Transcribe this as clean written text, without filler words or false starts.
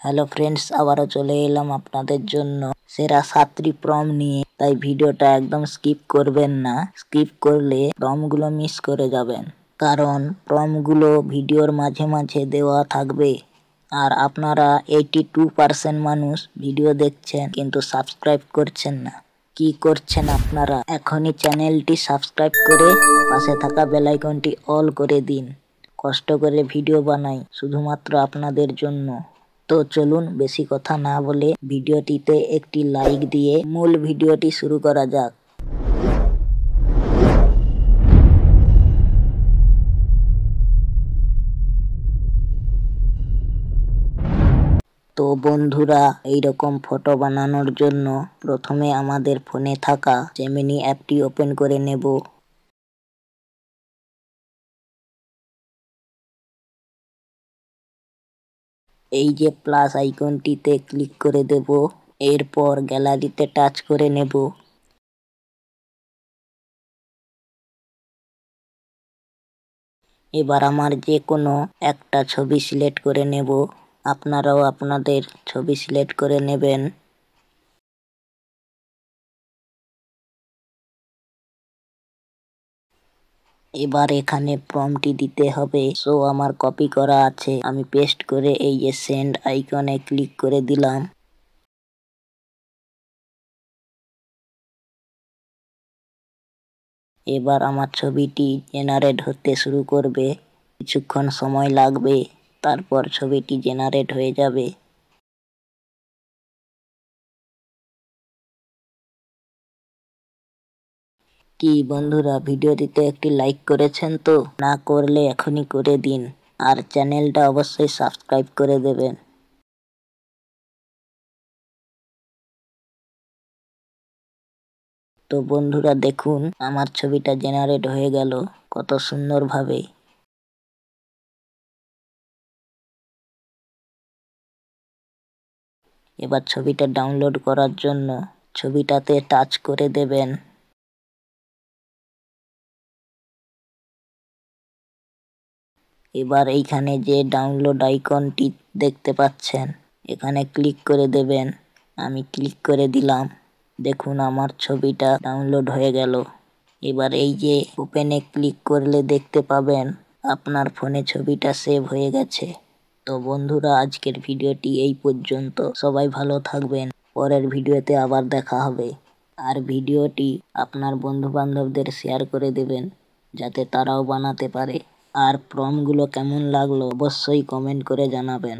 Hello friends, আবারও চলে এলাম আপনাদের জন্য সেরা 7টি প্রম নিয়ে। তাই ভিডিওটা একদম স্কিপ করবেন না। স্কিপ করলে প্রমগুলো মিস করে যাবেন, কারণ প্রমগুলো ভিডিওর মাঝে মাঝে দেওয়া থাকবে। আর আপনারা 82% মানুষ ভিডিও দেখছেন কিন্তু সাবস্ক্রাইব করছেন না। কি করছেন আপনারা? এখনই চ্যানেলটি সাবস্ক্রাইব করে পাশে থাকা বেল আইকনটি অল করে দিন। কষ্ট করে ভিডিও বানাই শুধুমাত্র আপনাদের জন্য। তো চলুন বেশি কথা না বলে ভিডিওটিতে একটি লাইক দিয়ে মূল ভিডিওটি শুরু করা যাক। তো বন্ধুরা, এইরকম ফটো বানানোর জন্য প্রথমে আমাদের ফোনে থাকা জেমিনি অ্যাপটি ওপেন করে নেব। এই যে প্লাস আইকনটিতে ক্লিক করে দেব। এরপর গ্যালারিতে টাচ করে নেব। এবার আমার যে কোনো একটা ছবি সিলেক্ট করে নেব। আপনারাও আপনাদের ছবি সিলেক্ট করে নেবেন। এবার এখানে প্রম্পটটি দিতে হবে। সো আমার কপি করা আছে, আমি পেস্ট করে এই যে সেন্ড আইকনে ক্লিক করে দিলাম। এবার আমার ছবিটি জেনারেট হতে শুরু করবে। কিছুক্ষণ সময় লাগবে, তারপর ছবিটি জেনারেট হয়ে যাবে। কি বন্ধুরা, ভিডিওটিতে একটি লাইক করেছেন তো? না করলে এখনই করে দিন, আর চ্যানেলটা অবশ্যই সাবস্ক্রাইব করে দেবেন। তো বন্ধুরা দেখুন, আমার ছবিটা জেনারেট হয়ে গেল কত সুন্দরভাবে। এবার ছবিটা ডাউনলোড করার জন্য ছবিটাতে টাচ করে দেবেন। এবার এইখানে যে ডাউনলোড আইকনটি দেখতে পাচ্ছেন, এখানে ক্লিক করে দেবেন। আমি ক্লিক করে দিলাম। দেখুন আমার ছবিটা ডাউনলোড হয়ে গেল। এবার এই যে ওপেনে ক্লিক করলে দেখতে পাবেন আপনার ফোনে ছবিটা সেভ হয়ে গেছে। তো বন্ধুরা, আজকের ভিডিওটি এই পর্যন্ত। সবাই ভালো থাকবেন। পরের ভিডিওতে আবার দেখা হবে। আর ভিডিওটি আপনার বন্ধু বান্ধবদের শেয়ার করে দেবেন, যাতে তারাও বানাতে পারে। আর প্রমগুলো কেমন লাগলো অবশ্যই কমেন্ট করে জানাবেন।